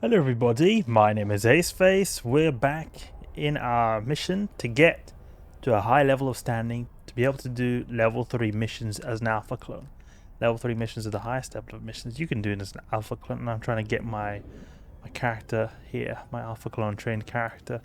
Hello everybody, my name is Aceface. We're back in our mission to get to a high level of standing to be able to do level 3 missions as an alpha clone. Level 3 missions are the highest level of missions you can do as an alpha clone, and I'm trying to get my character here, my alpha clone trained character,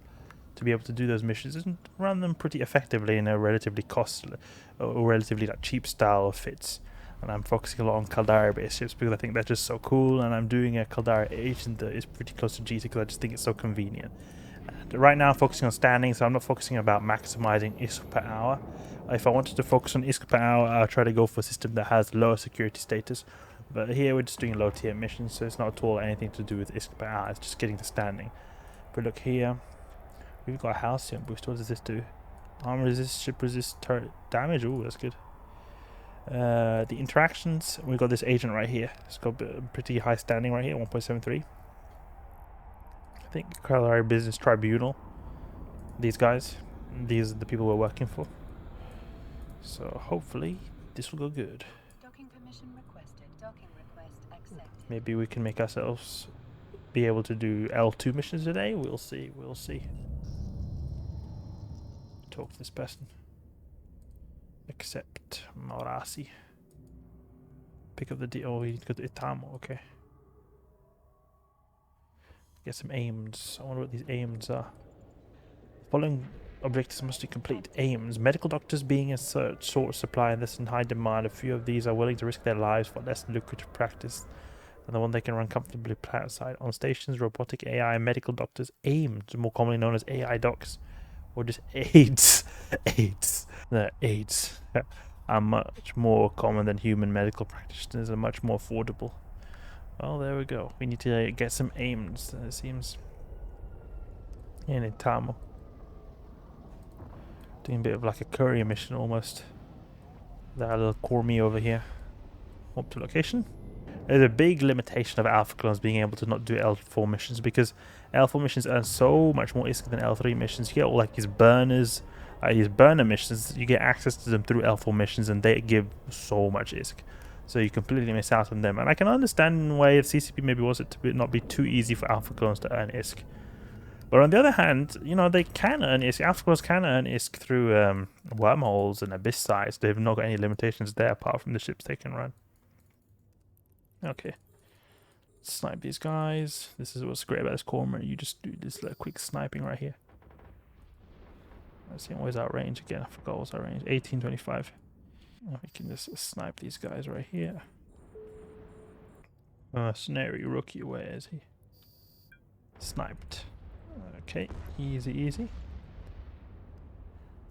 to be able to do those missions and run them pretty effectively in a relatively costly or relatively cheap style of fits. And I'm focusing a lot on Caldari based ships because I think they're just so cool, and I'm doing a Caldari agent that is pretty close to GT because I just think it's so convenient. And right now I'm focusing on standing, so I'm not focusing about maximizing ISK per hour. If I wanted to focus on ISK per hour, I'll try to go for a system that has lower security status. But here we're just doing low tier missions, so it's not at all anything to do with ISK per hour, it's just getting the standing. If we look here, we've got a Halcyon boost. What does this do? Armor resist, ship resist, turret damage. Ooh, that's good. The interactions, we've got this agent right here. It's got a pretty high standing right here, 1.73. I think Caldari Business Tribunal. These guys, these are the people we're working for. So hopefully this will go good. Docking permission requested. Docking request accepted. Maybe we can make ourselves be able to do L2 missions today. We'll see. We'll see. Talk to this person. Accept Maurasi. Pick up the D. Oh, we need to go to Itamo. Okay. Get some aims. I wonder what these aims are. Following objectives must be complete. Aims. Medical doctors being a short supply and this in high demand. A few of these are willing to risk their lives for less lucrative practice than the one they can run comfortably outside. On stations, robotic AI medical doctors. Aims, more commonly known as AI docs. Or just AIDS. AIDS. The AIDS are much more common than human medical practitioners and much more affordable. Well, there we go. We need to get some aims, it seems. In Itamo. Doing a bit of like a courier mission almost. That little Cormi over here. Up to location. There's a big limitation of alpha clones being able to not do L4 missions because L4 missions earn so much more ISK than L3 missions. You get all like these burners, these burner missions. You get access to them through L4 missions and they give so much ISK. So you completely miss out on them. And I can understand in a way if CCP maybe wants it to not be too easy for alpha clones to earn ISK. But on the other hand, you know, they can earn ISK. Alpha clones can earn ISK through wormholes and abyss size. They've not got any limitations there apart from the ships they can run. Okay. Snipe these guys. This is what's great about this Cormorant. You just do this quick sniping right here. Let's see, where's our range again? I forgot what's our range. 1825. We can just snipe these guys right here. Snary rookie, where is he? Sniped. Okay, easy, easy.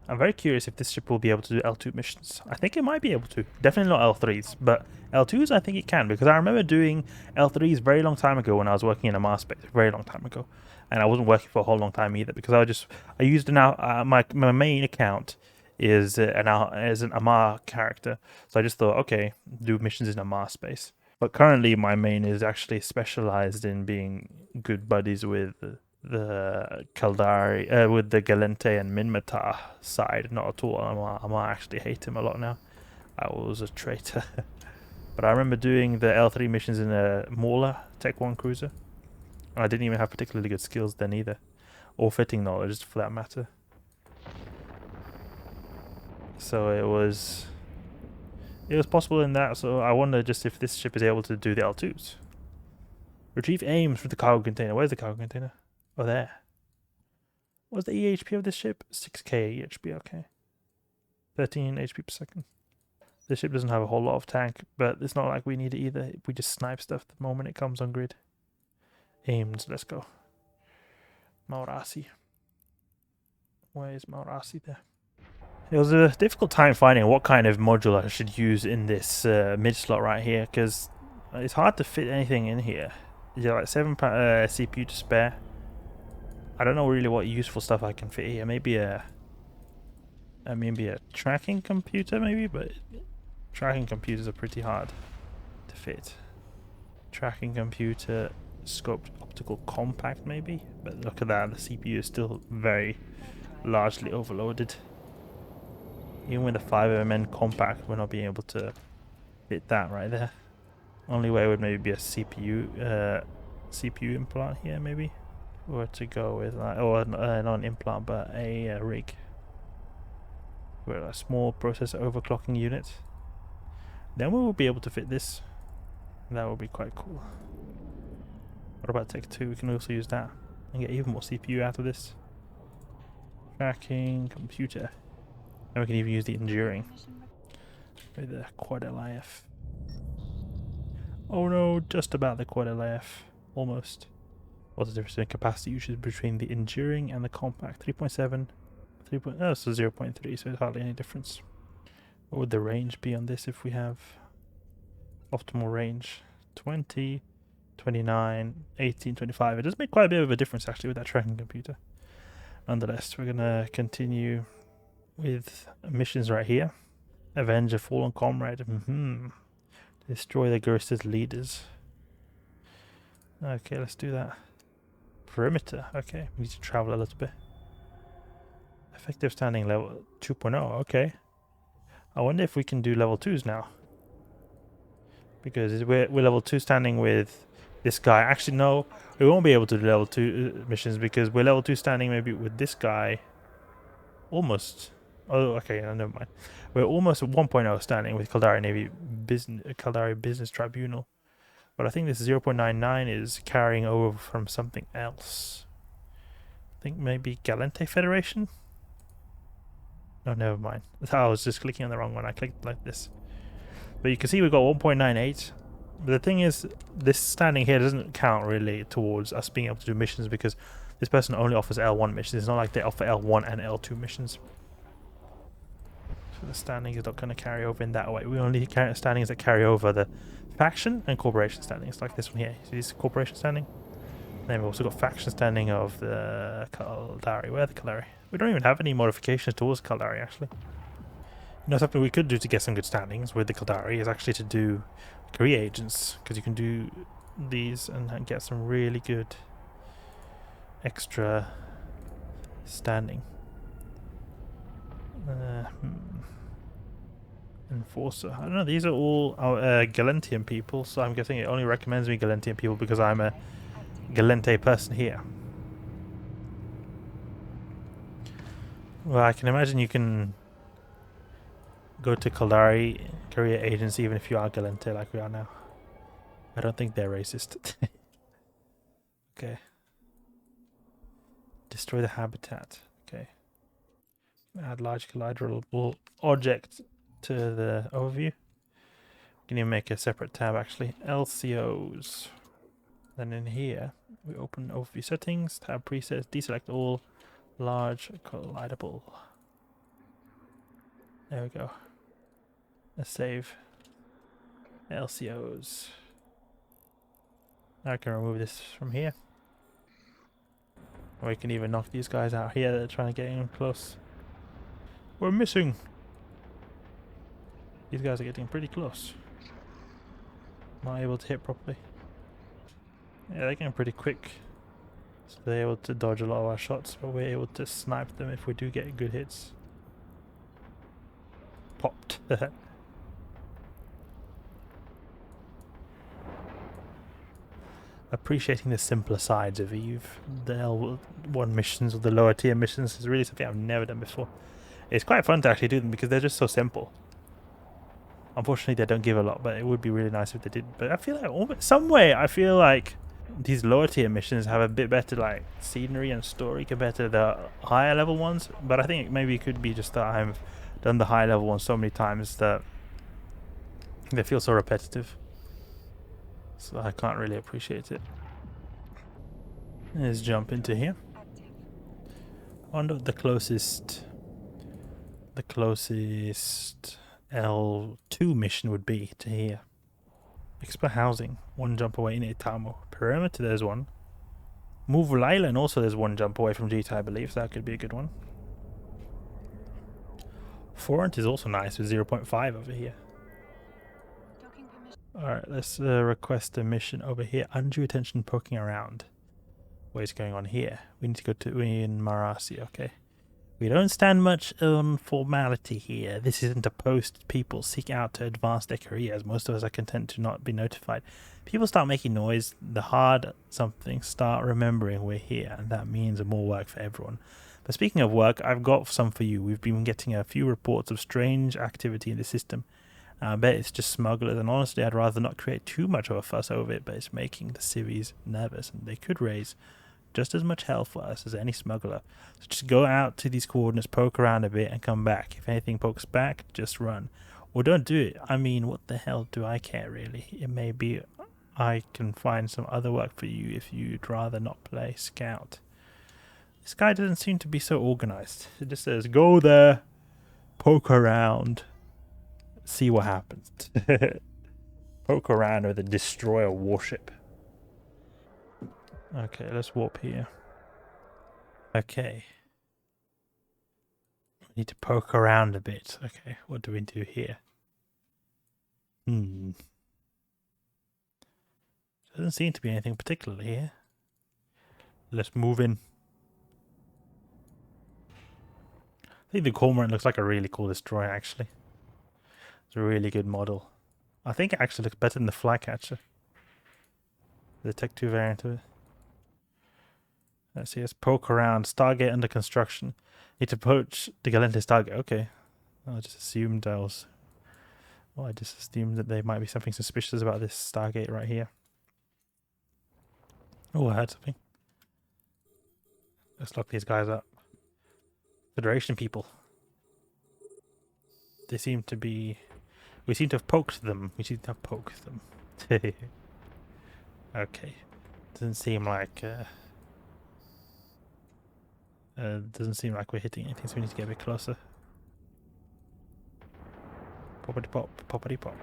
I'm very curious if this ship will be able to do L2 missions. I think it might be able to. Definitely not L3s, but L2s I think it can, because I remember doing L3s very long time ago when I was working in a Mars space, very long time ago. And I wasn't working for a whole long time either, because I used my main account is an Amar character. So I just thought, okay, do missions in a Mars space. But currently my main is actually specialized in being good buddies with the Caldari, with the Galente and Minmatar side. Not at all. I actually hate him a lot now. I was a traitor. But I remember doing the L3 missions in a Mauler Tech 1 cruiser. And I didn't even have particularly good skills then either. Or fitting knowledge, for that matter. So it was possible in that. So I wonder just if this ship is able to do the L2s. Retrieve aims from the cargo container. Where's the cargo container? Oh, there. What's the EHP of this ship? 6k EHP, okay. 13 HP per second. This ship doesn't have a whole lot of tank, but it's not like we need it either. We just snipe stuff the moment it comes on grid. Aims, let's go. Maurasi. Where is Maurasi there? It was a difficult time finding what kind of module I should use in this mid slot right here, because it's hard to fit anything in here. You like 7 CPU to spare. I don't know really what useful stuff I can fit here. Maybe a tracking computer, maybe, but tracking computers are pretty hard to fit. Tracking computer, scoped optical compact, maybe. But look at that, the CPU is still very largely overloaded. Even with the 5mm compact, we're not being able to fit that right there. Only way would maybe be a CPU CPU implant here, maybe, or to go with, or not an implant, but a rig with a small processor overclocking unit. Then we will be able to fit this. That would be quite cool. What about Tech 2? We can also use that and get even more CPU out of this. Tracking computer, and we can even use the enduring with the quad LIF. Oh no, just about the quad LIF. Almost. What's the difference in capacity usage between the enduring and the compact? 3.7, 3. Oh, so 0.3, so it's hardly any difference. What would the range be on this if we have optimal range? 20, 29, 18, 25. It does make quite a bit of a difference actually with that tracking computer. Nonetheless, we're gonna continue with missions right here. Avenge a fallen comrade. Destroy the Ghoster's leaders. Okay, let's do that. Perimeter. Okay, we need to travel a little bit. Effective standing level 2.0. Okay. I wonder if we can do level 2s now. Because we're level 2 standing with this guy. Actually, no. We won't be able to do level 2 missions because we're level 2 standing maybe with this guy. Almost. Oh, okay. No, never mind. We're almost at 1.0 standing with Caldari Navy Caldari Business Tribunal. But I think this 0.99 is carrying over from something else. I think maybe Galente Federation? No, never mind. I was just clicking on the wrong one. I clicked like this. But you can see we've got 1.98. But the thing is, this standing here doesn't count really towards us being able to do missions because this person only offers L1 missions. It's not like they offer L1 and L2 missions. So the standing is not going to carry over in that way. We only carry standings that carry over the faction and corporation standings, like this one here. See this corporation standing? Then we've also got faction standing of the Caldari. Where are the Caldari? We don't even have any modifications towards Caldari, actually. You know, something we could do to get some good standings with the Caldari is actually to do career agents, because you can do these and get some really good extra standing. Enforcer. I don't know, these are all Galentian people, so I'm guessing it only recommends me Galentian people because I'm a Galente person here. Well, I can imagine you can go to Caldari career agents even if you are Galente like we are now. I don't think they're racist. Okay. Destroy the habitat. Okay. Add large collidable object to the overview. We can even make a separate tab actually. LCOs. Then in here we open overview settings, tab presets, deselect all, large collidable. There we go. Let's save. LCOs. Now I can remove this from here. Or we can even knock these guys out here that are trying to get in close. We're missing. These guys are getting pretty close. Not able to hit properly. Yeah, they're getting pretty quick. So they're able to dodge a lot of our shots, but we're able to snipe them if we do get good hits. Popped. Appreciating the simpler sides of Eve. The L1 missions or the lower tier missions is really something I've never done before. It's quite fun to actually do them because they're just so simple. Unfortunately, they don't give a lot, but it would be really nice if they did. But I feel like some way I feel like these lower tier missions have a bit better like scenery and story compared to the higher level ones. But I think maybe it could be just that I've done the high level ones so many times that they feel so repetitive. So I can't really appreciate it. Let's jump into here. I wonder what the closest L2 mission would be to here. Explore housing. One jump away in Itamo. Perimeter, there's one. Move Island, also there's one jump away from Jita, I believe, so that could be a good one. Forant is also nice with 0.5 over here. Alright, let's request a mission over here. Undue attention poking around. What is going on here? We need to go to in Marasi, okay. We don't stand much on formality here. This isn't a post people seek out to advance their careers. Most of us are content to not be notified. People start making noise, the hard something start remembering we're here, and that means more work for everyone. But speaking of work, I've got some for you. We've been getting a few reports of strange activity in the system. I bet it's just smugglers, and honestly I'd rather not create too much of a fuss over it, but it's making the civvies nervous, and they could raise just as much hell for us as any smuggler. So just go out to these coordinates, poke around a bit, and come back. If anything pokes back, just run. Or don't do it. I mean, what the hell do I care, really? It may be I can find some other work for you if you'd rather not play scout. This guy doesn't seem to be so organized. It just says, go there, poke around, see what happens. Poke around with a destroyer warship. Okay, let's warp here. Okay. We need to poke around a bit. Okay, what do we do here? Doesn't seem to be anything particular here. Let's move in. I think the Cormorant looks like a really cool destroyer, actually. It's a really good model. I think it actually looks better than the Flycatcher. The Tech 2 variant of it. Let's see, let's poke around. Stargate under construction. Need to poach the Galente Stargate. Okay. I just assumed that there might be something suspicious about this Stargate right here. Oh, I heard something. Let's lock these guys up. Federation people. They seem to be... We seem to have poked them. Okay. Doesn't seem like... doesn't seem like we're hitting anything, so we need to get a bit closer. Poppity pop, poppity pop.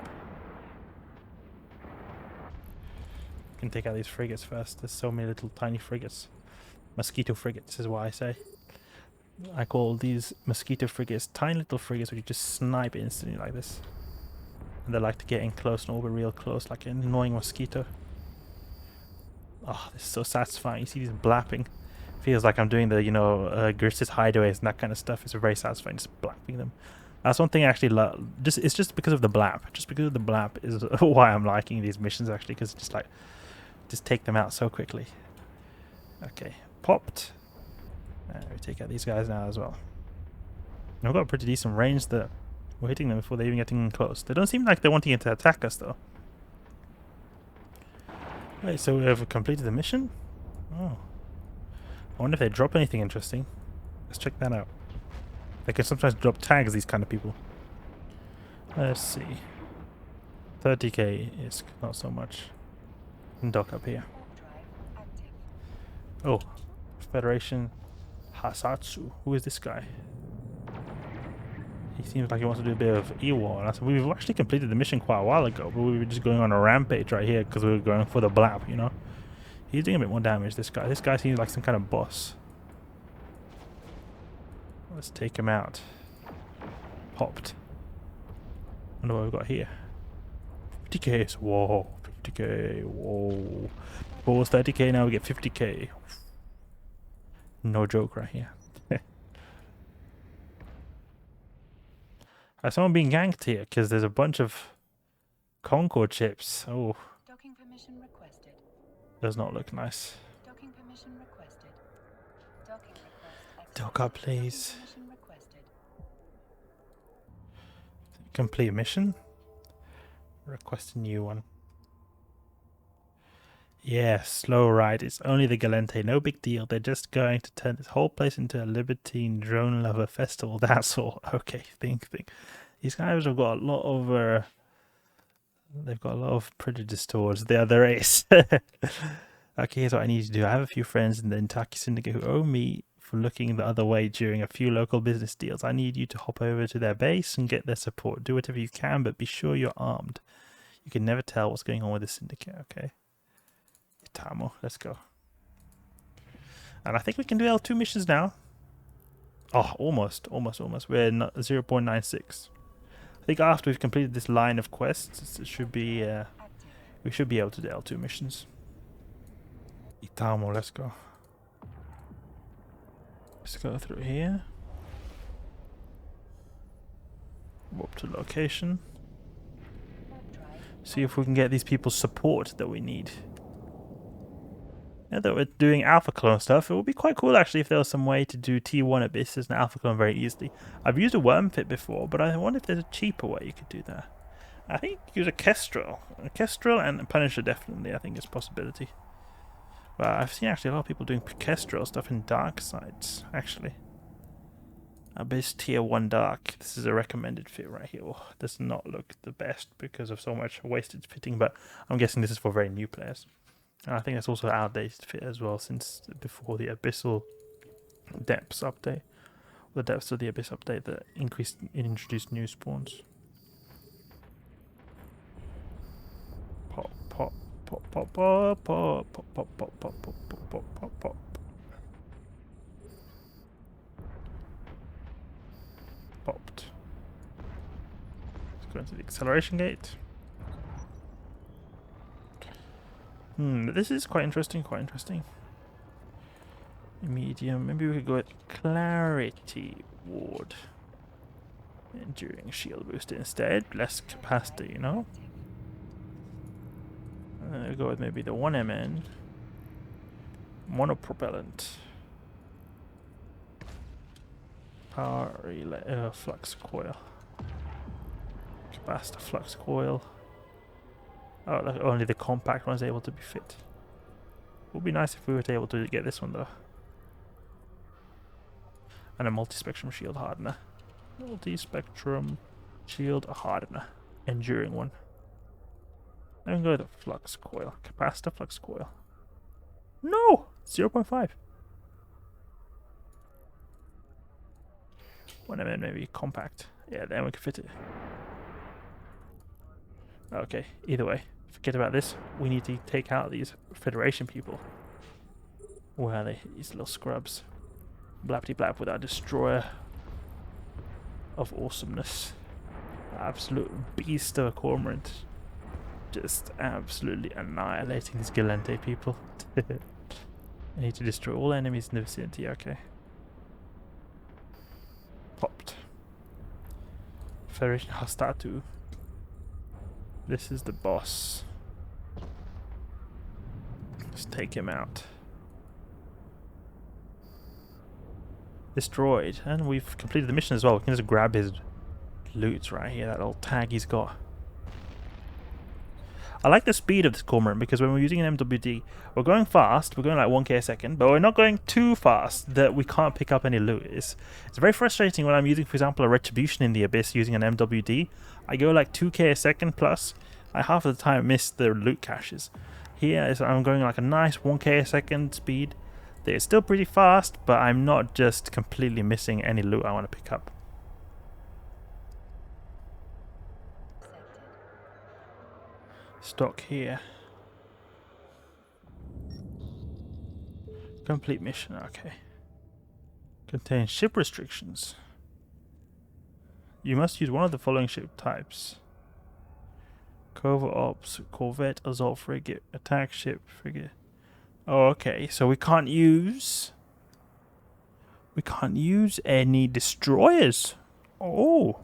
Can take out these frigates first. There's so many little tiny frigates. Mosquito frigates is what I say. I call these mosquito frigates tiny little frigates where you just snipe instantly like this. And they like to get in close and orbit real close, like an annoying mosquito. Oh, this is so satisfying. You see these blapping. Feels like I'm doing the, you know, Gris's hideaways and that kind of stuff. It's very satisfying, just blapping them. That's one thing I actually love. It's just because of the blap. Just because of the blap is why I'm liking these missions, actually, because it's just like, just take them out so quickly. Okay, popped. We take out these guys now as well. And we've got a pretty decent range there. We're hitting them before they're even getting close. They don't seem like they're wanting to attack us, though. Wait, so we have completed the mission? Oh. I wonder if they drop anything interesting. Let's check that out. They can sometimes drop tags, these kind of people. Let's see. 30k is not so much. Dock up here. Oh, Federation Hasatsu. Who is this guy? He seems like he wants to do a bit of E-War. We've actually completed the mission quite a while ago, but we were just going on a rampage right here because we were going for the blap, you know? He's doing a bit more damage, this guy. This guy seems like some kind of boss. Let's take him out. Popped. Wonder what we've got here. 50k. Whoa. 50k. Whoa. Before was 30k, now we get 50k. No joke right here. Has someone been ganked here? Because there's a bunch of Concord chips. Oh. Docking permission requested. Does not look nice. Docking permission requested. Docking request accepted. Dock up, please. Docking permission requested. Complete mission. Request a new one. Yeah, slow ride. It's only the Galente. No big deal. They're just going to turn this whole place into a libertine drone lover festival. That's all. Okay, think. These guys have got a lot of... they've got a lot of prejudice towards the other race. Okay, here's what I need to do. I have a few friends in the Intaki Syndicate who owe me for looking the other way during a few local business deals. I need you to hop over to their base and get their support. Do whatever you can, but be sure you're armed. You can never tell what's going on with the Syndicate, okay? Itamo, let's go. And I think we can do L2 missions now. Oh, almost. We're 0.96. I think after we've completed this line of quests, it should be we should be able to do L2 missions. Itamo, let's go. Let's go through here. Warp to location. Warp drive. See if we can get these people support that we need. Now that we're doing alpha clone stuff, it would be quite cool actually if there was some way to do T1 Abyss as an alpha clone very easily. I've used a worm fit before, but I wonder if there's a cheaper way you could do that. I think you could use a Kestrel. A Kestrel and a Punisher definitely, I think is a possibility. But I've seen actually a lot of people doing Kestrel stuff in dark sides, actually. Abyss tier 1 dark. This is a recommended fit right here. Oh, does not look the best because of so much wasted fitting, but I'm guessing this is for very new players. And I think that's also an outdated fit as well, since before the Abyssal Depths update. The Depths of the Abyss update that introduced new spawns. Pop, pop, pop, pop, pop, pop, pop, pop, pop, pop, pop, pop, pop, pop. Popped. Let's go into the acceleration gate. This is quite interesting, Medium, maybe we could go with Clarity Ward. Enduring shield boost instead, less capacity, you know? We'll go with maybe the 1MN. Monopropellant. Power relay, flux coil. Capacitor flux coil. Oh, look, only the compact one is able to be fit. Would be nice if we were able to get this one though. And a multispectrum shield hardener. Multispectrum shield hardener. Enduring one. Then we go with the flux coil. Capacitor flux coil. No! 0.5. 1MN maybe compact. Yeah, then we can fit it. Okay, either way. Forget about this. We need to take out these Federation people. Where are they? These little scrubs. Blappity blap with our destroyer of awesomeness. Absolute beast of a Cormorant. Just absolutely annihilating these Galente people. I need to destroy all enemies in the vicinity, okay. Popped. Federation Hastatu. This is the boss. Let's take him out. Destroyed. And we've completed the mission as well. We can just grab his loot right here, that little tag he's got. I like the speed of this Cormorant because when we're using an MWD, we're going fast, we're going like 1k a second, but we're not going too fast that we can't pick up any loot. It's very frustrating when I'm using, for example, a Retribution in the Abyss using an MWD. I go like 2k a second plus. I half of the time miss the loot caches. Here I'm going like a nice 1k a second speed. It's still pretty fast, but I'm not just completely missing any loot I want to pick up. Stock here. Complete mission, okay. Contains ship restrictions. You must use one of the following ship types. Covert Ops, Corvette, Assault Frigate, Attack Ship, Frigate. Oh, okay, so we can't use any destroyers. Oh.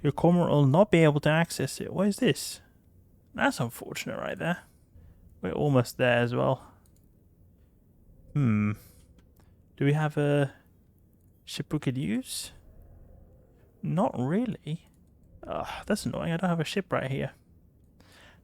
Your Cormorant will not be able to access it. What is this? That's unfortunate right there. We're almost there as well. Do we have a ship we could use? Not really. That's annoying. I don't have a ship right here.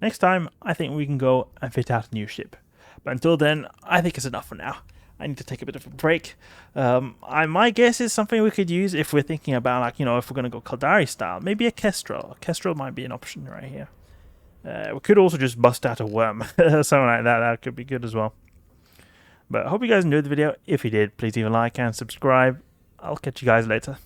Next time, I think we can go and fit out a new ship. But until then, I think it's enough for now. I need to take a bit of a break. My guess is something we could use if we're thinking about, like, you know, if we're going to go Caldari style. Maybe a Kestrel. A Kestrel might be an option right here. We could also just bust out a worm. Something like that. That could be good as well. But I hope you guys enjoyed the video. If you did, please leave a like and subscribe. I'll catch you guys later.